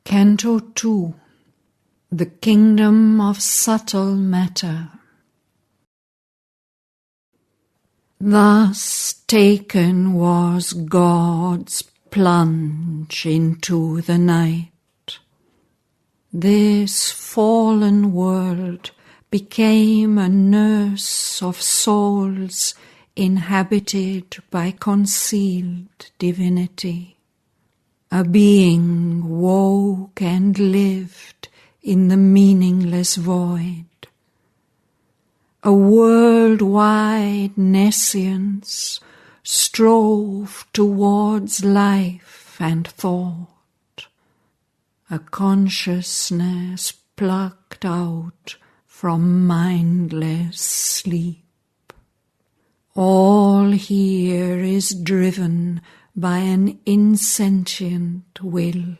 Canto 2. The Kingdom of Subtle Matter. Thus taken was God's plunge into the night. This fallen world became a nurse of souls inhabited by concealed divinity. A being woke and lived in the meaningless void. A worldwide nescience strove towards life and thought. A consciousness plucked out from mindless sleep. All here is driven by an insentient will.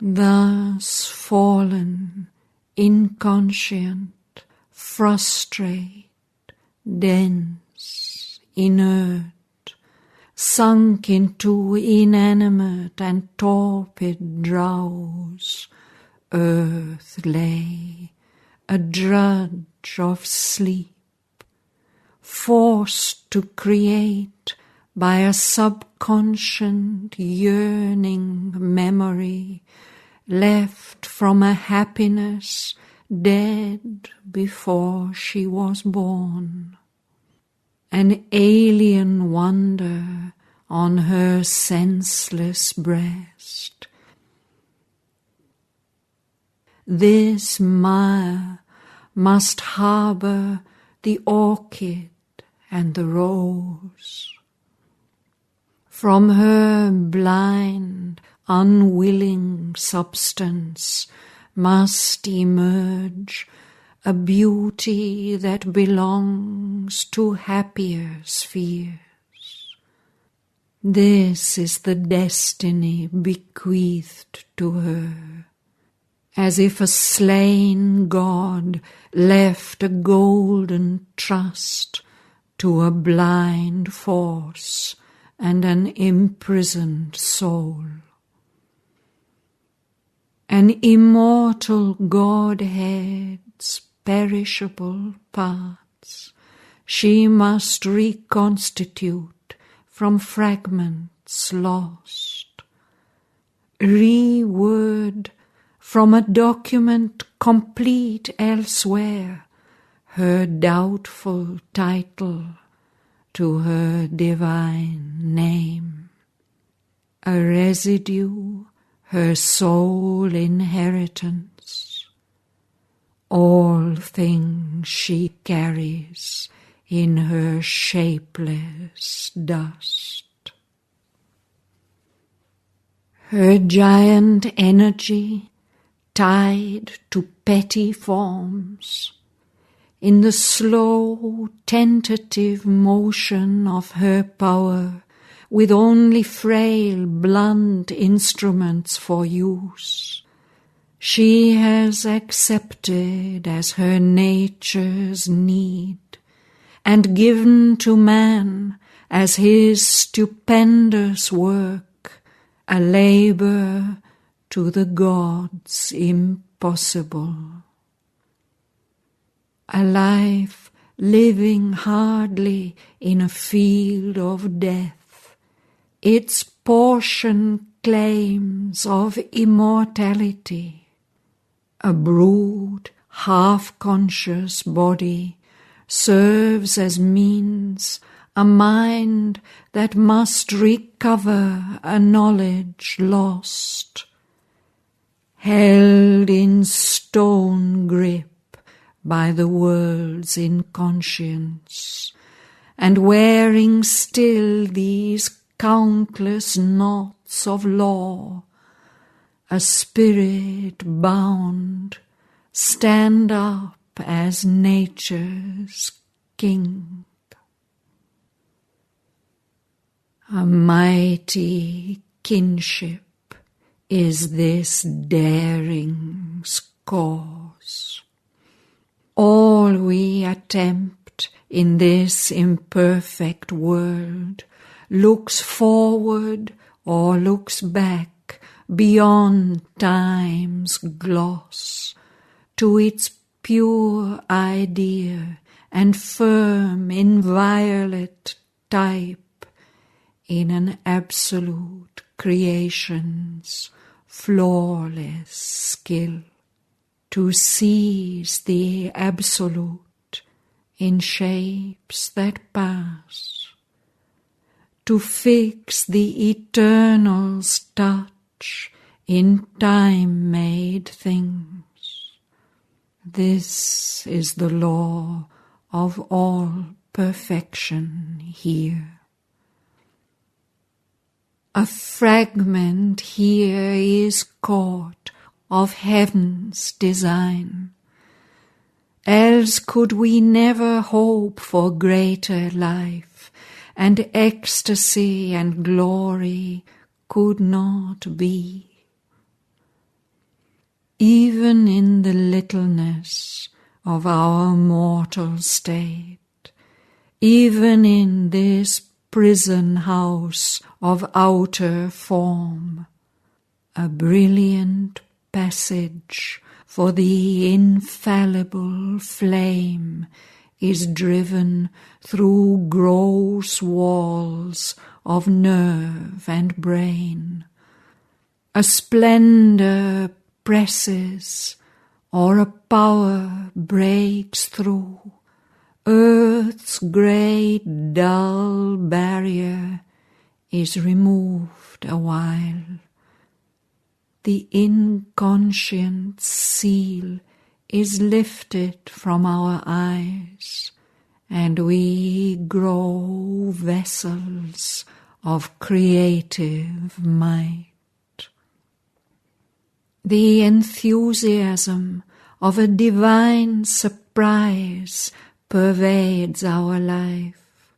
Thus fallen, inconscient, frustrate, dense, inert, sunk into inanimate and torpid drowse, earth lay, a drudge of sleep, forced to create by a subconscient yearning memory left from a happiness dead before she was born. An alien wonder on her senseless breast. This mire must harbour the orchid and the rose. From her blind, unwilling substance must emerge a beauty that belongs to happier spheres. This is the destiny bequeathed to her, as if a slain god left a golden trust to a blind force and an imprisoned soul. An immortal Godhead's perishable parts she must reconstitute from fragments lost, reword from a document complete elsewhere her doubtful title to her divine name, a residue her sole inheritance, all things she carries in her shapeless dust. Her giant energy tied to petty forms, in the slow, tentative motion of her power, with only frail, blunt instruments for use, she has accepted as her nature's need, and given to man as his stupendous work, a labour to the gods impossible. A life living hardly in a field of death, its portion claims of immortality. A brood, half-conscious body serves as means, a mind that must recover a knowledge lost, held in stone grip by the world's inconscience, and wearing still these countless knots of law, a spirit bound, stand up as nature's king. A mighty kinship is this daring's cause. All we attempt in this imperfect world looks forward or looks back beyond time's gloss to its pure idea and firm inviolate type in an absolute creation's flawless skill, to seize the absolute in shapes that pass, to fix the eternal's touch in time-made things. This is the law of all perfection here. A fragment here is caught of heaven's design, else could we never hope for greater life, and ecstasy and glory could not be. Even in the littleness of our mortal state, even in this prison house of outer form, a brilliant passage for the infallible flame is driven through gross walls of nerve and brain. A splendour presses, or a power breaks through. Earth's great dull barrier is removed awhile. The inconscient seal is lifted from our eyes, and we grow vessels of creative might. The enthusiasm of a divine surprise pervades our life.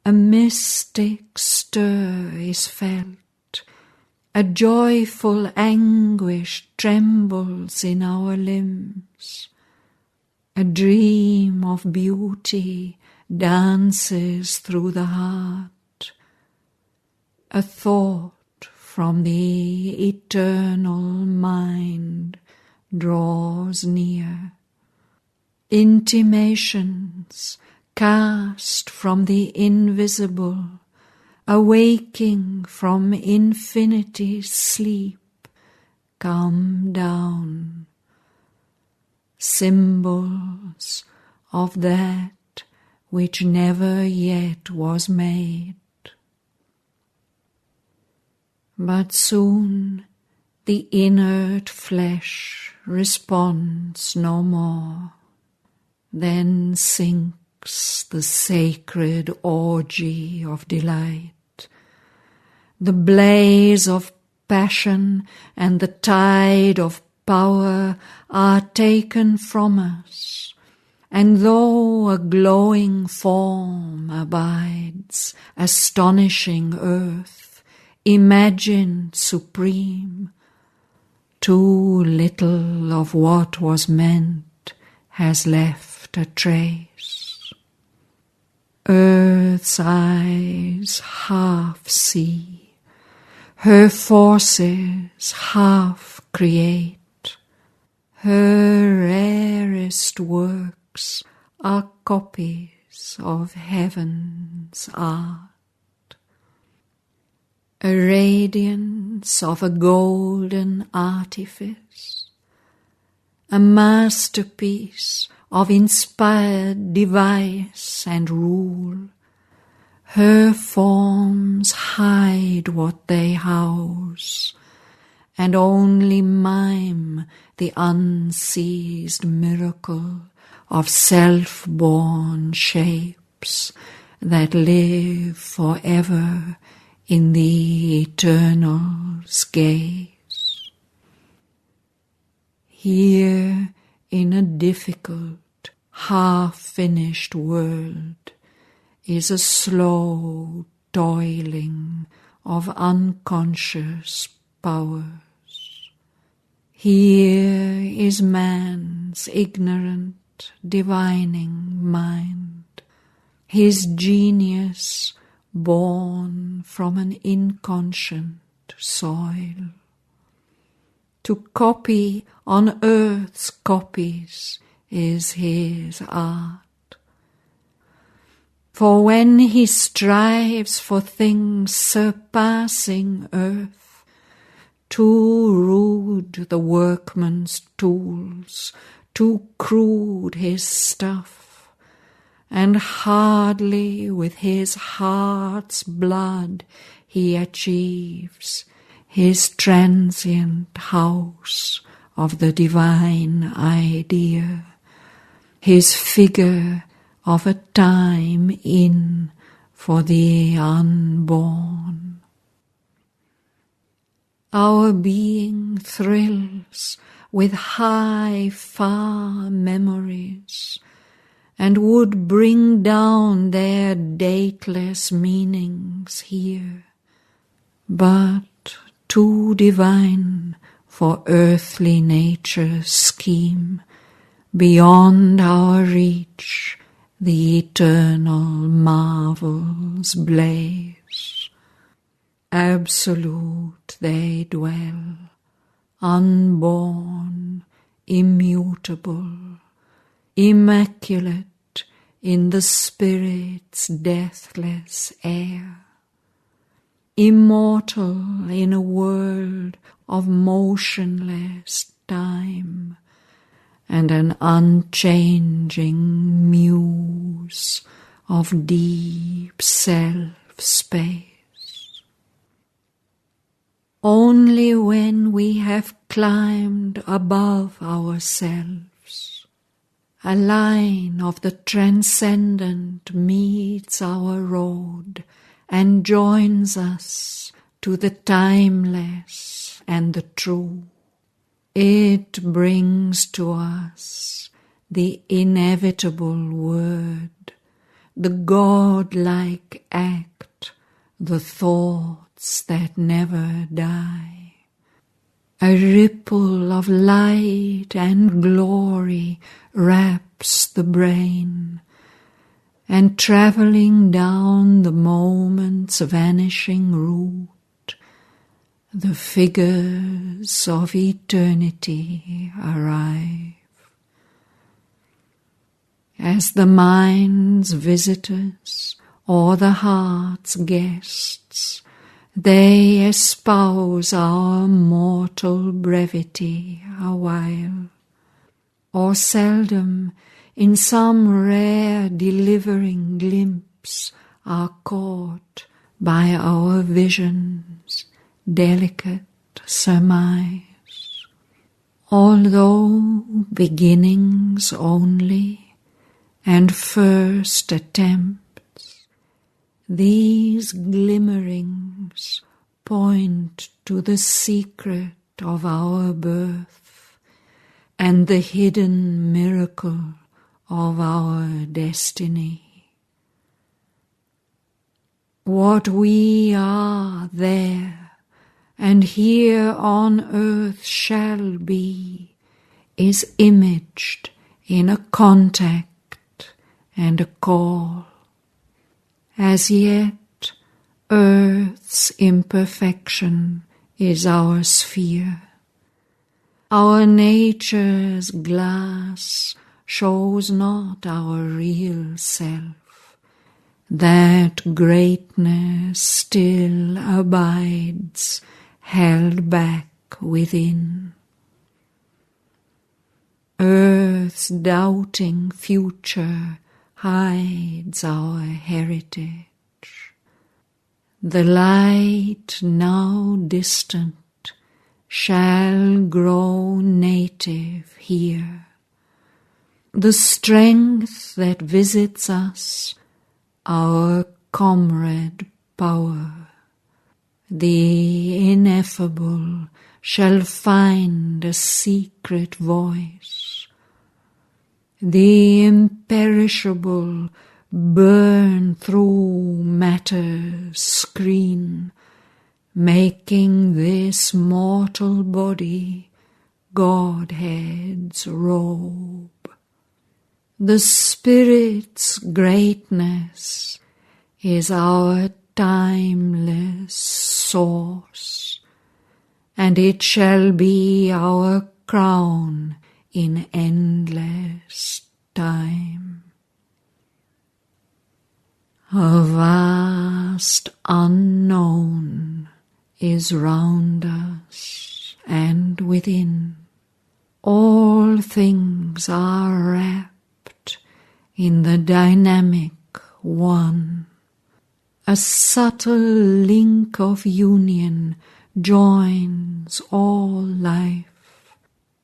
A mystic stir is felt. A joyful anguish trembles in our limbs. A dream of beauty dances through the heart. A thought from the eternal mind draws near. Intimations cast from the invisible, awaking from infinity's sleep, come down. Symbols of that which never yet was made. But soon the inert flesh responds no more. Then sinks the sacred orgy of delight. The blaze of passion and the tide of power are taken from us, and though a glowing form abides, astonishing earth, imagined supreme, too little of what was meant has left a trace. Earth's eyes half see, her forces half create, her rarest works are copies of heaven's art. A radiance of a golden artifice, a masterpiece of inspired device and rule. Her forms hide what they house, and only mime the unseized miracle of self-born shapes that live forever in the eternal's gaze. Here in a difficult, half-finished world is a slow toiling of unconscious powers. Here is man's ignorant, divining mind, his genius born from an inconscient soil. To copy on earth's copies is his art. For when he strives for things surpassing earth, too rude the workman's tools, too crude his stuff, and hardly with his heart's blood he achieves his transient house of the divine idea, his figure of a time in for the unborn. Our being thrills with high, far memories, and would bring down their dateless meanings here, but too divine for earthly nature's scheme, beyond our reach the eternal marvels blaze. Absolute they dwell, unborn, immutable, immaculate in the Spirit's deathless air, immortal in a world of motionless time, and an unchanging muse of deep self-space. Only when we have climbed above ourselves, a line of the transcendent meets our road and joins us to the timeless and the true. It brings to us the inevitable word, the God-like act, the thoughts that never die. A ripple of light and glory wraps the brain, and travelling down the moment's vanishing route, the figures of eternity arrive. As the mind's visitors or the heart's guests, they espouse our mortal brevity awhile, or seldom in some rare delivering glimpse are caught by our vision's delicate surmise. Although beginnings only and first attempts, these glimmerings point to the secret of our birth and the hidden miracle of our destiny. What we are there and here on earth shall be is imaged in a contact and a call. As yet, earth's imperfection is our sphere. Our nature's glass shows not our real self. That greatness still abides, held back within. Earth's doubting future hides our heritage. The light now distant shall grow native here. The strength that visits us, our comrade power, the ineffable shall find a secret voice. The imperishable burn through matter's screen, making this mortal body Godhead's robe. The Spirit's greatness is our timeless source, and it shall be our crown in endless time. A vast unknown is round us and within. All things are wrapped in the dynamic one. A subtle link of union joins all life.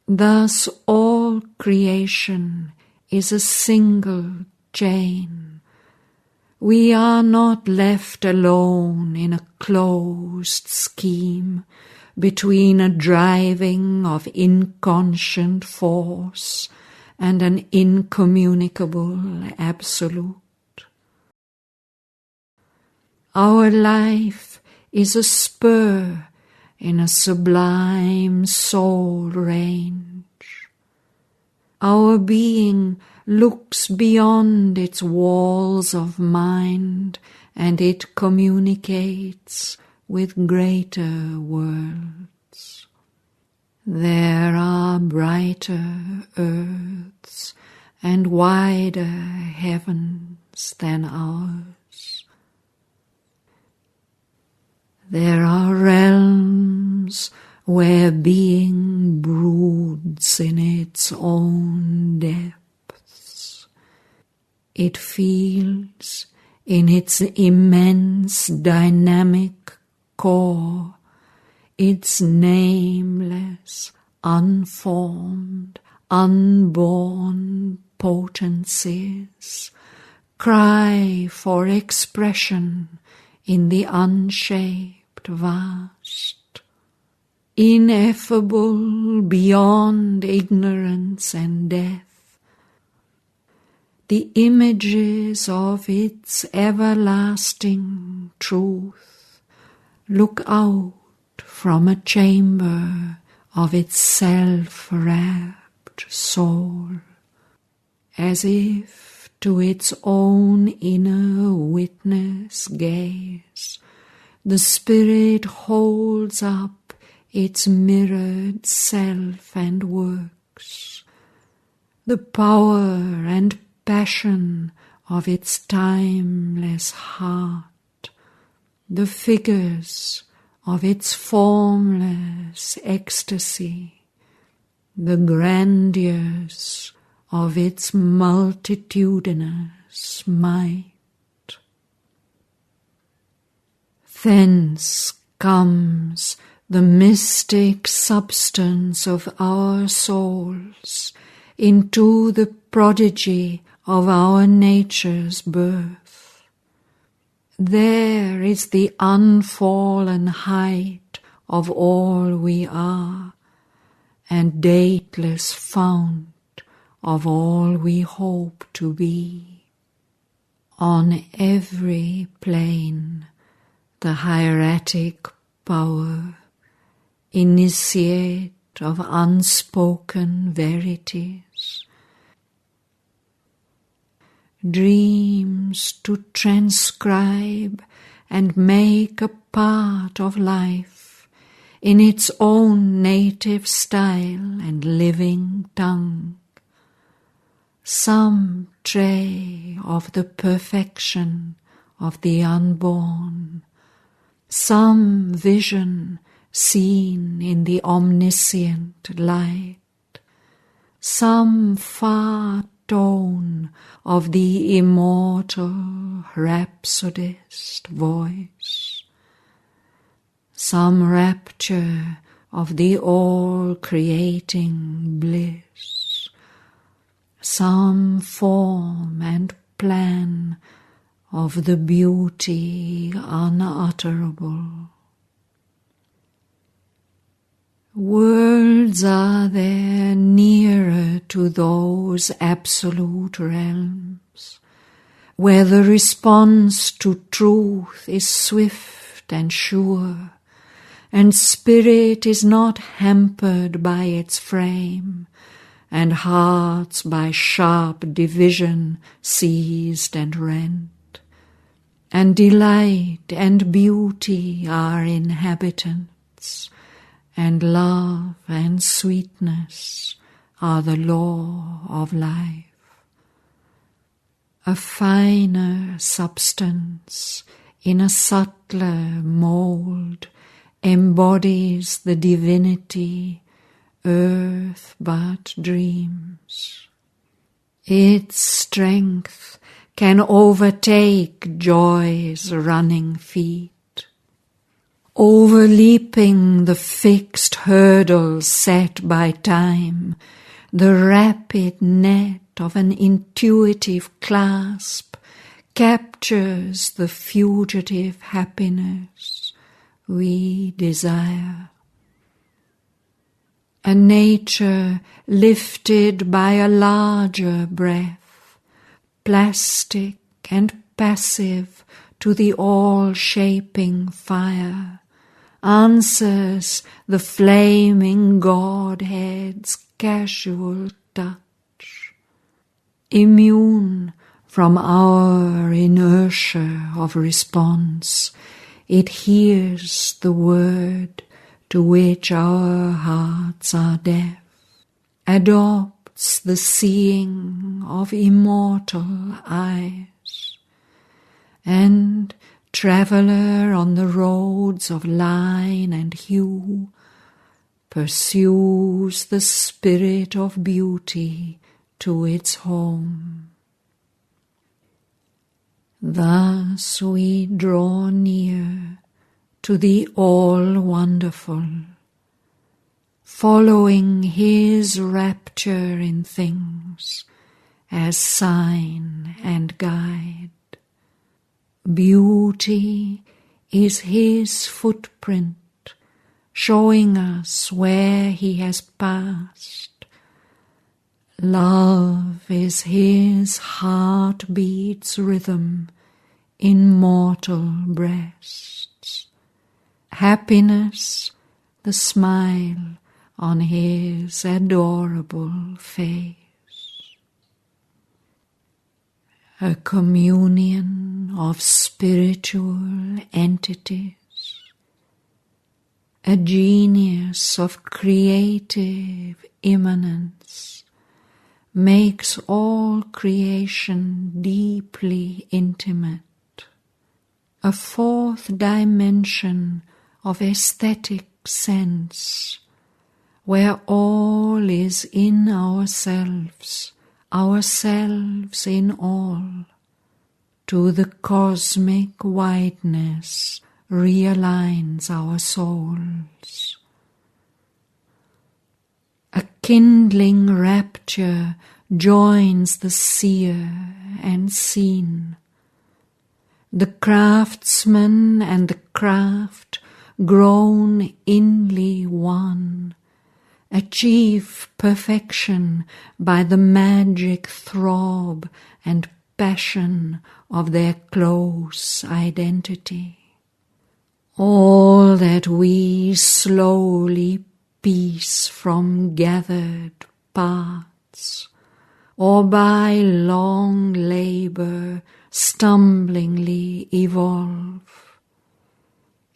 Thus all creation is a single chain. We are not left alone in a closed scheme between a driving of inconscient force and an incommunicable absolute. Our life is a spur in a sublime soul range. Our being looks beyond its walls of mind, and it communicates with greater worlds. There are brighter earths and wider heavens than ours. There are realms where being broods in its own depths. It feels in its immense dynamic core its nameless, unformed, unborn potencies cry for expression in the unshaped vast, ineffable beyond ignorance and death. The images of its everlasting truth look out from a chamber of its self-wrapped soul, as if to its own inner witness gaze, the spirit holds up its mirrored self and works. The power and passion of its timeless heart, the figures of its formless ecstasy, the grandeurs of its multitudinous might. Thence comes the mystic substance of our souls into the prodigy of our nature's birth. There is the unfallen height of all we are, and dateless fount of all we hope to be. On every plane the hieratic power, initiate of unspoken verities, dreams to transcribe and make a part of life in its own native style and living tongue, some tray of the perfection of the unborn, some vision seen in the omniscient light, some far tone of the immortal rhapsodist voice, some rapture of the all-creating bliss, some form and plan of the beauty unutterable. Worlds are there nearer to those absolute realms, where the response to truth is swift and sure, and spirit is not hampered by its frame, and hearts by sharp division seized and rent, and delight and beauty are inhabitants, and love and sweetness are the law of life. A finer substance in a subtler mould embodies the divinity earth but dreams. Its strength can overtake joy's running feet, overleaping the fixed hurdles set by time, the rapid net of an intuitive clasp captures the fugitive happiness we desire. A nature lifted by a larger breath, plastic and passive to the all-shaping fire, answers the flaming Godhead's casual touch. Immune from our inertia of response, it hears the word to which our hearts are deaf, adopts the seeing of immortal eyes, and, traveller on the roads of line and hue, pursues the spirit of beauty to its home. Thus we draw near to the all-wonderful, following his rapture in things as sign and guide. Beauty is his footprint, showing us where he has passed. Love is his heartbeat's rhythm in mortal breasts. Happiness, the smile on his adorable face. A communion of spiritual entities, a genius of creative immanence, makes all creation deeply intimate. A fourth dimension of aesthetic sense, where all is in ourselves, ourselves in all, to the cosmic wideness realigns our souls. A kindling rapture joins the seer and seen. The craftsman and the craft, grown inly one, achieve perfection by the magic throb and passion of their close identity. All that we slowly piece from gathered parts, or by long labour stumblingly evolve,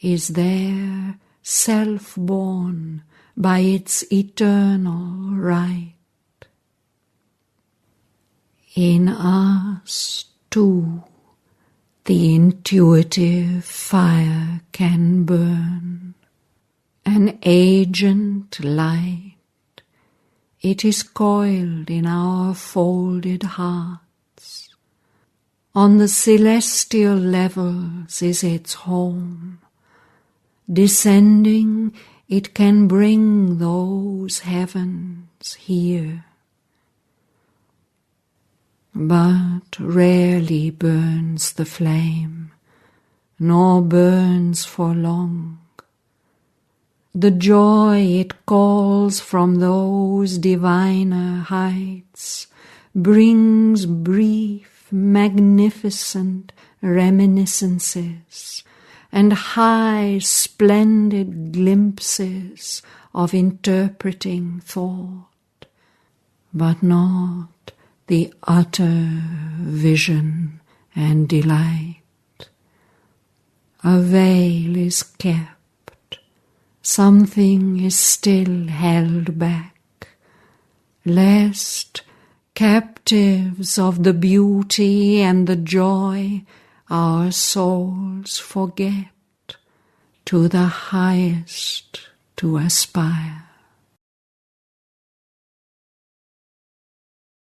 is there self-born by its eternal right. In us, too, the intuitive fire can burn, an agent light. It is coiled in our folded hearts. On the celestial levels is its home. Descending, it can bring those heavens here. But rarely burns the flame, nor burns for long. The joy it calls from those diviner heights brings brief, magnificent reminiscences and high, splendid glimpses of interpreting thought, but not the utter vision and delight. a veil is kept, something is still held back, lest captives of the beauty and the joy our souls forget, to the highest to aspire.